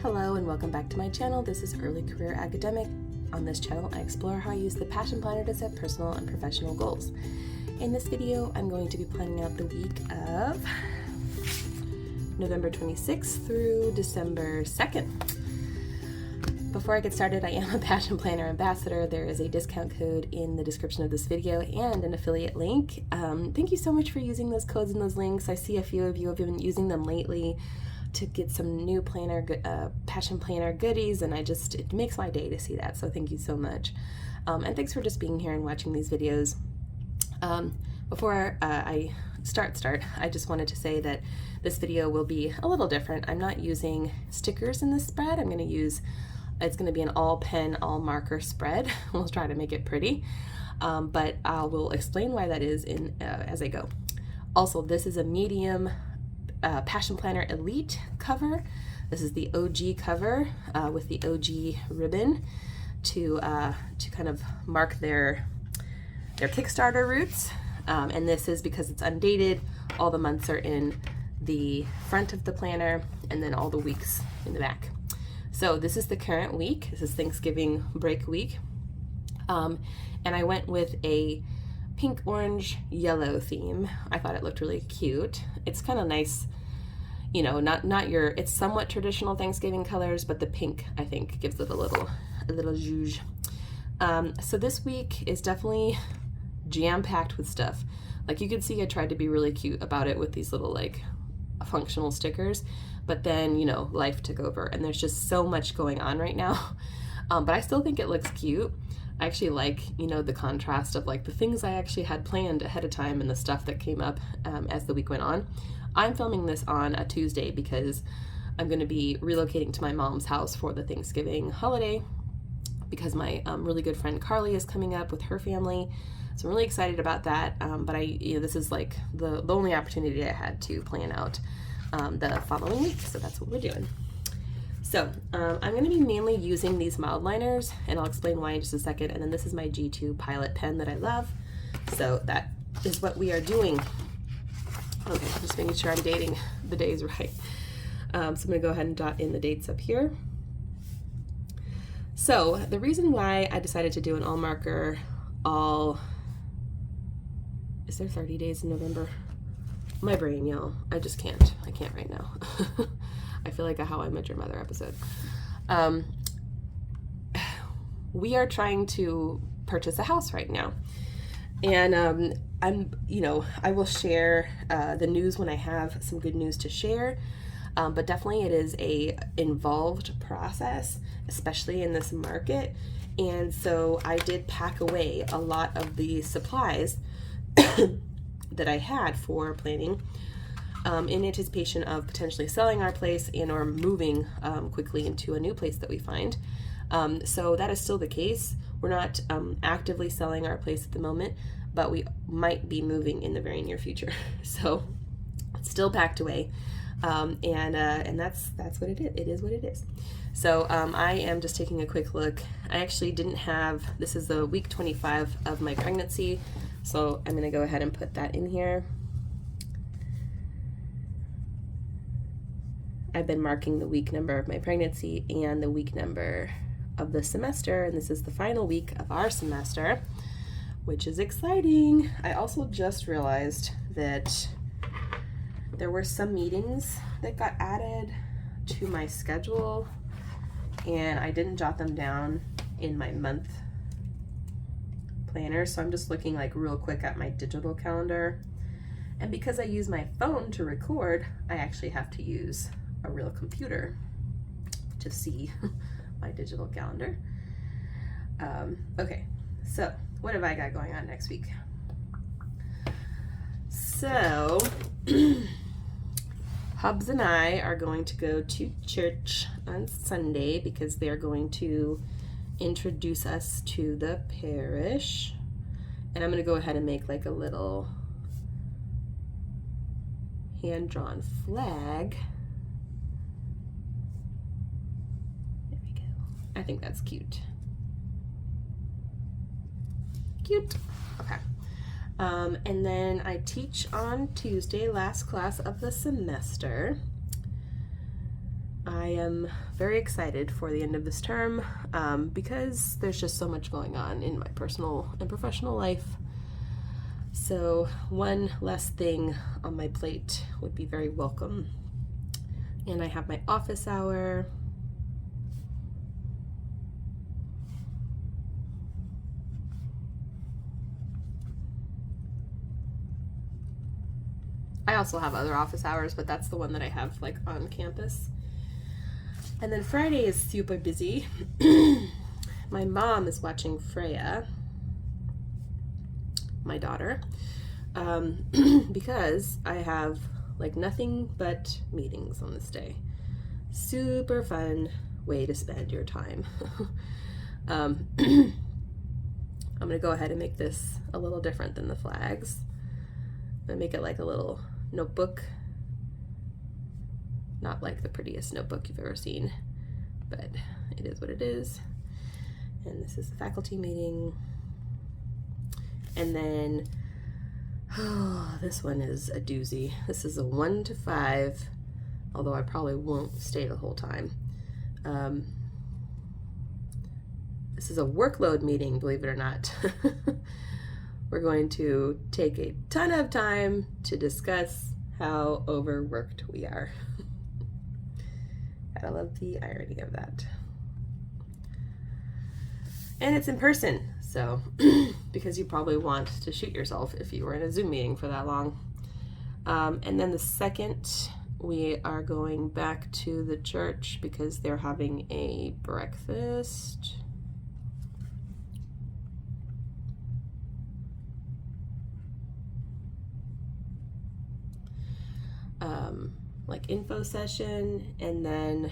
Hello and welcome back to my channel. This is Early Career Academic. On this channel, I explore how I use the Passion Planner to set personal and professional goals. In this video, I'm going to be planning out the week of November 26th through December 2nd. Before I get started, I am a Passion Planner ambassador. There is a discount code in the description of this video and an affiliate link. Thank you so much for using those codes and those links. I see a few of you have been using them lately to get some new Passion Planner goodies, and it makes my day to see that, so thank you so much. And thanks for just being here and watching these videos. Before I start, I just wanted to say that this video will be a little different. I'm not using stickers in this spread. It's going to be an all pen, all marker spread. We'll try to make it pretty, but I will explain why that is as I go. Also, this is a medium Passion Planner Elite cover. This is the OG cover with the OG ribbon to kind of mark their Kickstarter roots. And this is because it's undated. All the months are in the front of the planner and then all the weeks in the back. So this is the current week. This is Thanksgiving break week. And I went with a pink, orange, yellow theme. I thought it looked really cute. It's kind of nice, you know, it's somewhat traditional Thanksgiving colors, but the pink, I think, gives it a little zhuzh. So this week is definitely jam-packed with stuff. Like you can see, I tried to be really cute about it with these little like functional stickers, but then, you know, life took over and there's just so much going on right now. But I still think it looks cute. I actually like, you know, the contrast of like the things I actually had planned ahead of time and the stuff that came up as the week went on. I'm filming this on a Tuesday because I'm going to be relocating to my mom's house for the Thanksgiving holiday because my really good friend Carly is coming up with her family. So I'm really excited about that. But this is like the only opportunity I had to plan out the following week. So that's what we're doing. So I'm going to be mainly using these mild liners, and I'll explain why in just a second. And then this is my G2 Pilot pen that I love. So that is what we are doing. Okay, just making sure I'm dating the days right. So I'm going to go ahead and dot in the dates up here. So the reason why I decided to do an all marker, is there 30 days in November? My brain, y'all. I just can't. I can't right now. I feel like a How I Met Your Mother episode. We are trying to purchase a house right now. And I will share the news when I have some good news to share. But definitely it is a involved process, especially in this market. And so I did pack away a lot of the supplies that I had for planning in anticipation of potentially selling our place and or moving quickly into a new place that we find. So that is still the case. We're not actively selling our place at the moment, but we might be moving in the very near future. So it's still packed away. And that's what it is. It is what it is. So I am just taking a quick look. I actually didn't have, this is the week 25 of my pregnancy. So I'm going to go ahead and put that in here. I've been marking the week number of my pregnancy and the week number of the semester, and this is the final week of our semester, which is exciting. I also just realized that there were some meetings that got added to my schedule, and I didn't jot them down in my month planner, so I'm just looking like real quick at my digital calendar. And because I use my phone to record, I actually have to use a real computer to see my digital calendar. Okay, so what have I got going on next week? So Hubs and I are going to go to church on Sunday because they're going to introduce us to the parish. And I'm going to go ahead and make like a little hand-drawn flag. There we go. I think that's cute. Cute. Okay. And then I teach on Tuesday, last class of the semester. I am very excited for the end of this term because there's just so much going on in my personal and professional life. So one less thing on my plate would be very welcome. And I have my office hour. I also have other office hours, but that's the one that I have like on campus. And then Friday is super busy. My mom is watching Freya, my daughter, because I have like nothing but meetings on this day. Super fun way to spend your time. I'm gonna go ahead and make this a little different than the flags. I'm gonna make it like a little notebook. Not like the prettiest notebook you've ever seen, but it is what it is. And this is the faculty meeting. And then, oh, this one is a doozy. This is a 1 to 5, although I probably won't stay the whole time. This is a workload meeting, believe it or not. We're going to take a ton of time to discuss how overworked we are. I love the irony of that. And it's in person, so because you probably want to shoot yourself if you were in a Zoom meeting for that long. And then the second, we are going back to the church because they're having a breakfast. Like info session, and then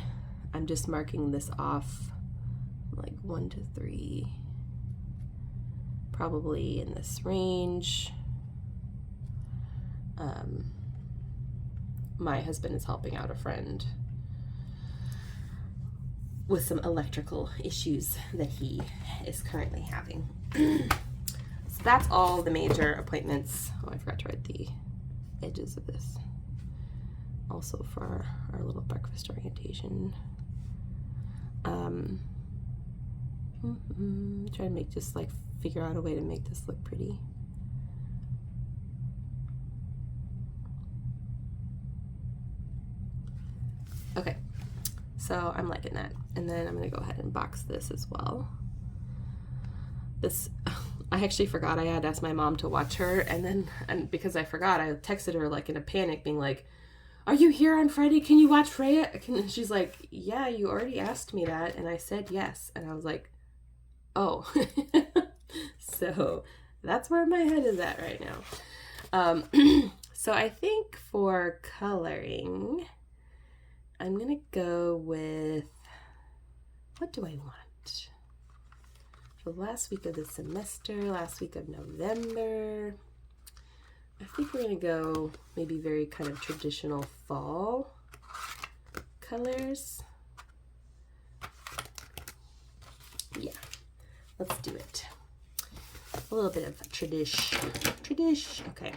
I'm just marking this off like 1 to 3, probably in this range. My husband is helping out a friend with some electrical issues that he is currently having. So that's all the major appointments. Oh, I forgot to write the edges of this. Also for our little breakfast orientation. Try to make just like figure out a way to make this look pretty. Okay, so I'm liking that. And then I'm gonna go ahead and box this as well. This, I actually forgot I had asked my mom to watch her, and because I forgot, I texted her like in a panic being like, "Are you here on Friday? Can you watch Freya?" And she's like, "Yeah, you already asked me that." And I said yes. And I was like, oh. So that's where my head is at right now. So I think for coloring, I'm going to go with, what do I want? The last week of the semester, last week of November. I think we're gonna go maybe very kind of traditional fall colors. Yeah, let's do it. A little bit of tradish. Okay.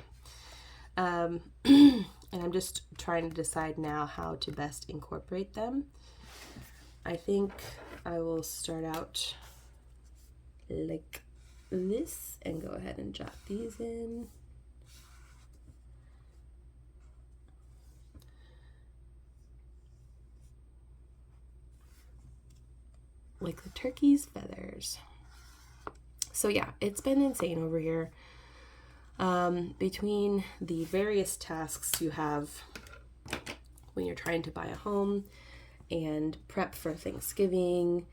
And I'm just trying to decide now how to best incorporate them. I think I will start out like this and go ahead and jot these in. Like the turkey's feathers. So yeah, it's been insane over here. Between the various tasks you have when you're trying to buy a home and prep for Thanksgiving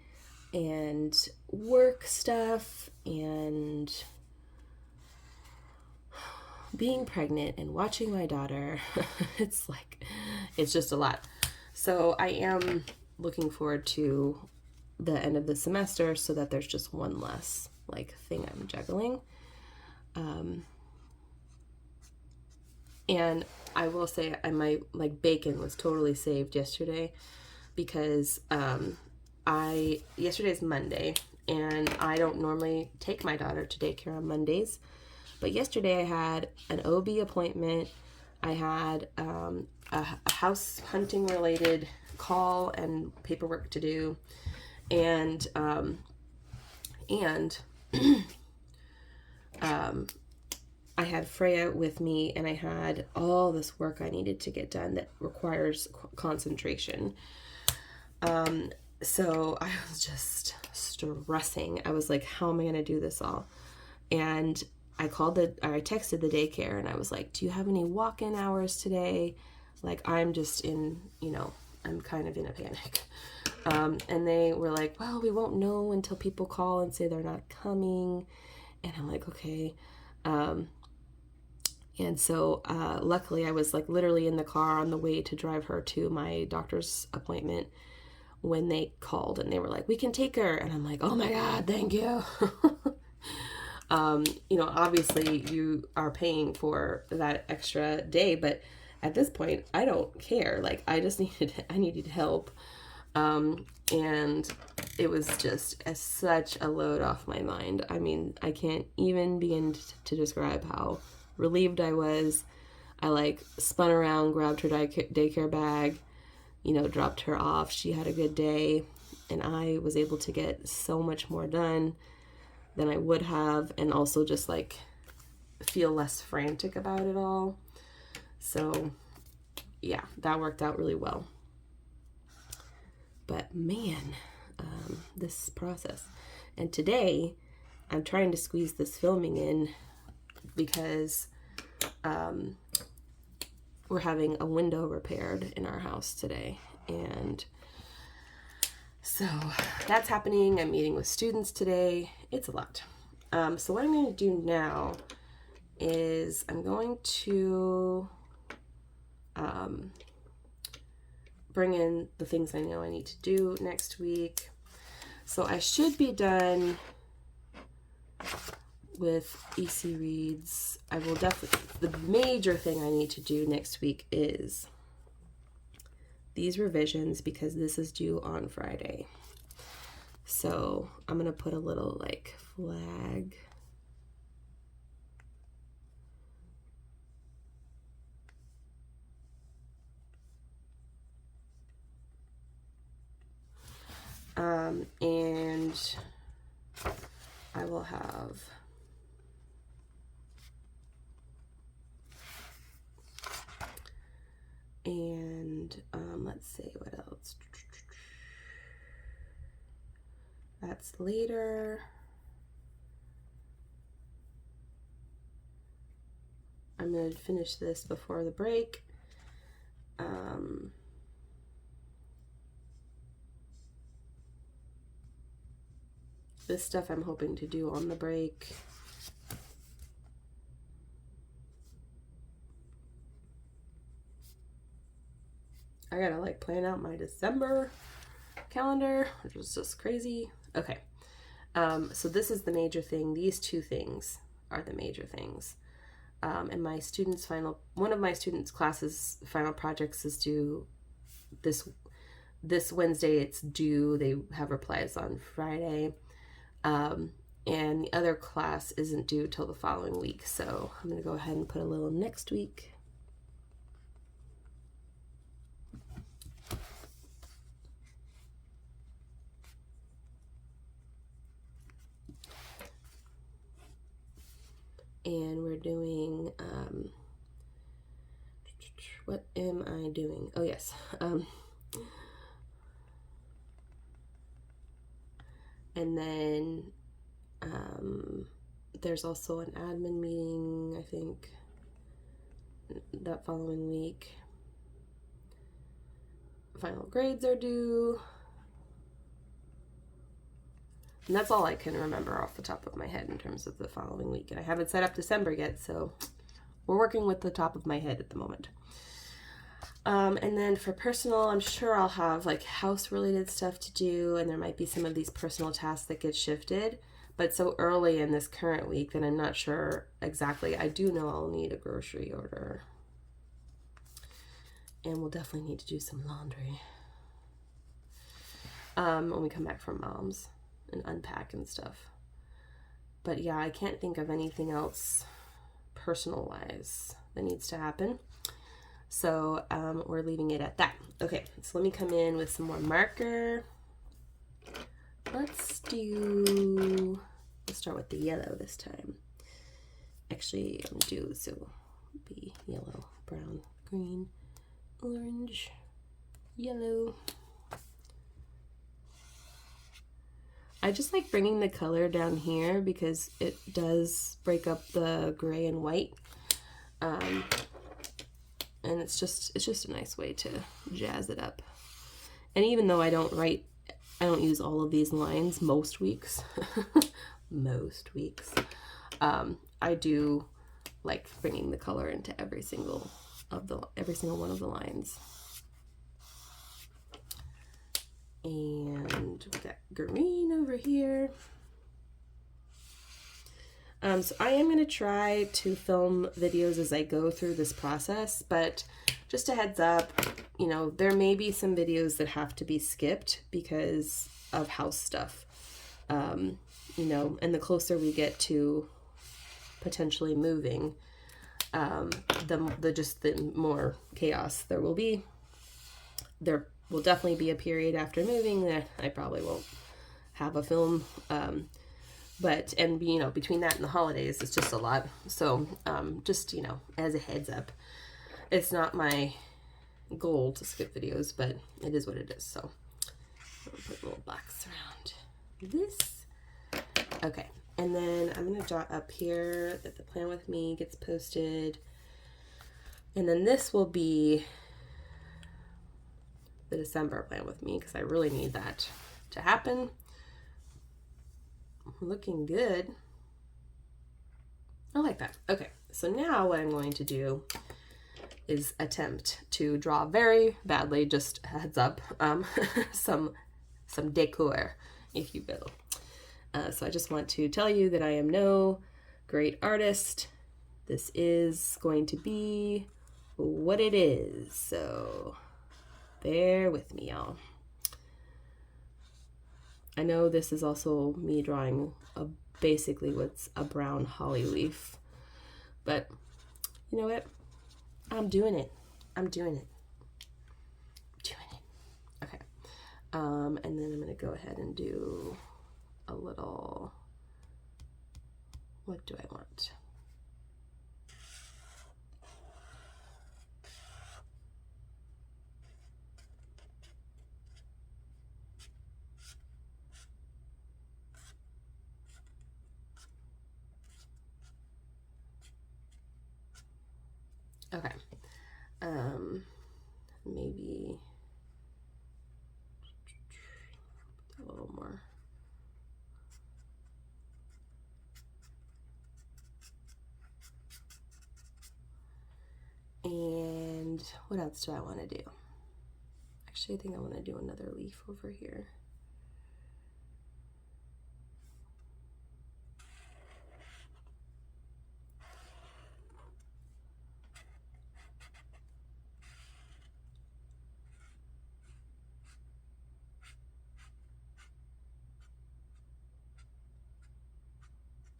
and work stuff and being pregnant and watching my daughter, it's just a lot. So I am looking forward to the end of the semester so that there's just one less like thing I'm juggling. And I will say my like bacon was totally saved yesterday because yesterday's Monday and I don't normally take my daughter to daycare on Mondays, but yesterday I had an OB appointment. I had a house hunting related call and paperwork to do. And I had Freya with me, and I had all this work I needed to get done that requires concentration. So I was just stressing. I was like, how am I going to do this all? And I texted the daycare, and I was like, do you have any walk-in hours today? Like, I'm just I'm kind of in a panic. And they were like, well, we won't know until people call and say they're not coming. And I'm like, okay. And so luckily I was like literally in the car on the way to drive her to my doctor's appointment when they called, and they were like, we can take her. And I'm like, oh my God, thank you. Obviously you are paying for that extra day, but at this point I don't care. Like, I needed help. And it was just such a load off my mind. I mean, I can't even begin to describe how relieved I was. I like spun around, grabbed her daycare bag, dropped her off. She had a good day, and I was able to get so much more done than I would have, and also just like feel less frantic about it all. So yeah, that worked out really well. But man, this process. And today I'm trying to squeeze this filming in because we're having a window repaired in our house today. And so that's happening. I'm meeting with students today. It's a lot. So what I'm going to do now is I'm going to bring in the things I know I need to do next week. So I should be done with EC Reads. I will definitely, the major thing I need to do next week is these revisions, because this is due on Friday. So I'm going to put a little like flag. And I will have let's see what else. That's later. I'm going to finish this before the break. This stuff I'm hoping to do on the break. I gotta like plan out my December calendar, which is just crazy. Okay. So this is the major thing. These two things are the major things. And my students' one of my students' classes final projects is due this Wednesday. It's due. They have replies on Friday. And the other class isn't due till the following week. So I'm going to go ahead and put a little next week. And we're doing, what am I doing? Oh yes. And then there's also an admin meeting, I think, that following week. Final grades are due. And that's all I can remember off the top of my head in terms of the following week. And I haven't set up December yet, so we're working with the top of my head at the moment. And then for personal, I'm sure I'll have like house-related stuff to do, and there might be some of these personal tasks that get shifted. But so early in this current week that I'm not sure exactly. I do know I'll need a grocery order. And we'll definitely need to do some laundry when we come back from Mom's and unpack and stuff. But yeah, I can't think of anything else personal-wise that needs to happen. So we're leaving it at that. Okay, so let me come in with some more marker. Let's start with the yellow this time. Actually, I'm gonna do, so be yellow, brown, green, orange, yellow. I just like bringing the color down here because it does break up the gray and white. And it's just a nice way to jazz it up. And even though I don't use all of these lines most weeks, I do like bringing the color into every single one of the lines. And we got green over here. So I am going to try to film videos as I go through this process, but just a heads up, you know, there may be some videos that have to be skipped because of house stuff. You know, and the closer we get to potentially moving, the more chaos there will be. There will definitely be a period after moving that I probably won't have a film. But you know, between that and the holidays, it's just a lot. So just, you know, as a heads up, it's not my goal to skip videos, but it is what it is. So I'll put a little box around this. Okay, and then I'm gonna jot up here that the Plan With Me gets posted, and then this will be the December Plan With Me because I really need that to happen. Looking good. I like that. Okay, so now what I'm going to do is attempt to draw very badly, just a heads up, some decor, if you will. So I just want to tell you that I am no great artist. This is going to be what it is, so bear with me, y'all. I know this is also me drawing basically what's a brown holly leaf, but you know what? I'm doing it. Okay. And then I'm gonna go ahead and do a little, what do I want? Okay. Maybe a little more. And what else do I want to do? Actually, I think I want to do another leaf over here.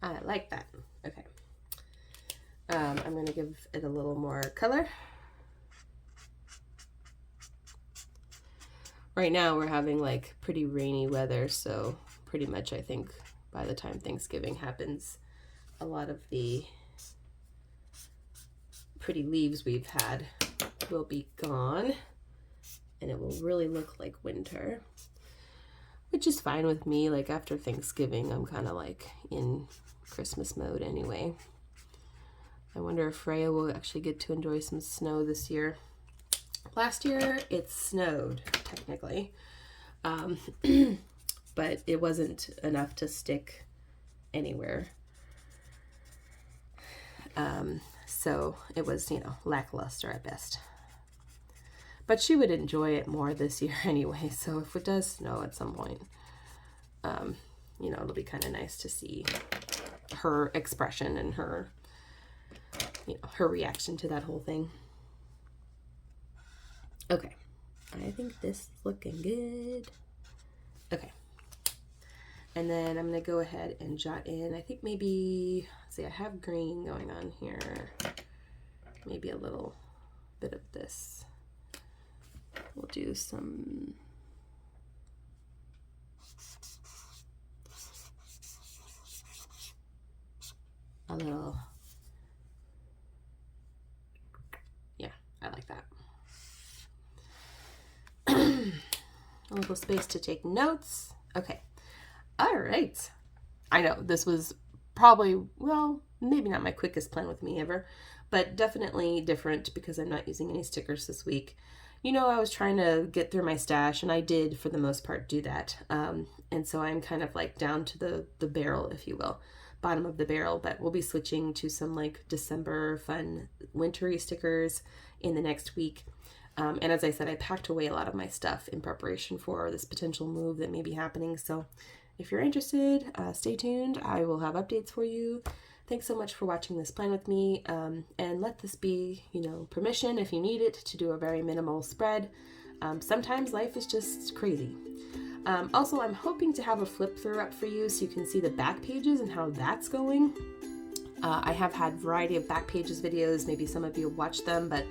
I like that. Okay. I'm going to give it a little more color. Right now we're having like pretty rainy weather, so pretty much I think by the time Thanksgiving happens, a lot of the pretty leaves we've had will be gone, and it will really look like winter, which is fine with me. Like after Thanksgiving, I'm kind of like in Christmas mode anyway. I wonder if Freya will actually get to enjoy some snow this year. Last year it snowed technically, but it wasn't enough to stick anywhere. So it was, you know, lackluster at best. But she would enjoy it more this year anyway, so if it does snow at some point, you know, it'll be kind of nice to see her expression and her, you know, her reaction to that whole thing. Okay, I think this is looking good. Okay, and then I'm gonna go ahead and jot in, I think maybe, see, I have green going on here, maybe a little bit of this do some a little, yeah, I like that. A little space to take notes. Okay. All right. I know this was probably, well, maybe not my quickest plan with me ever, but definitely different because I'm not using any stickers this week. You know, I was trying to get through my stash, and I did, for the most part, do that. And so I'm kind of like down to the barrel, if you will, bottom of the barrel, but we'll be switching to some like December fun wintry stickers in the next week. And as I said, I packed away a lot of my stuff in preparation for this potential move that may be happening. So if you're interested, stay tuned. I will have updates for you. Thanks so much for watching this plan with me. And let this be, you know, permission, if you need it, to do a very minimal spread. Sometimes life is just crazy. Also, I'm hoping to have a flip through up for you so you can see the back pages and how that's going. I have had a variety of back pages videos. Maybe some of you have watched them, but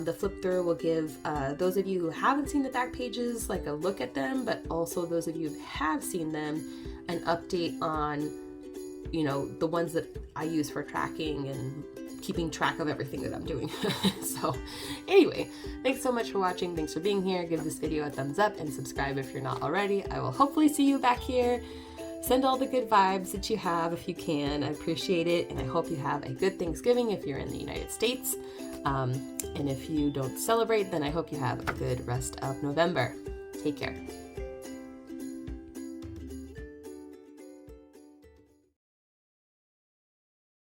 the flip through will give those of you who haven't seen the back pages like a look at them, but also those of you who have seen them an update on, you know, the ones that I use for tracking and keeping track of everything that I'm doing. So anyway, thanks so much for watching. Thanks for being here. Give this video a thumbs up and subscribe if you're not already. I will hopefully see you back here. Send all the good vibes that you have if you can. I appreciate it, and I hope you have a good Thanksgiving if you're in the United States. And if you don't celebrate, then I hope you have a good rest of November. Take care.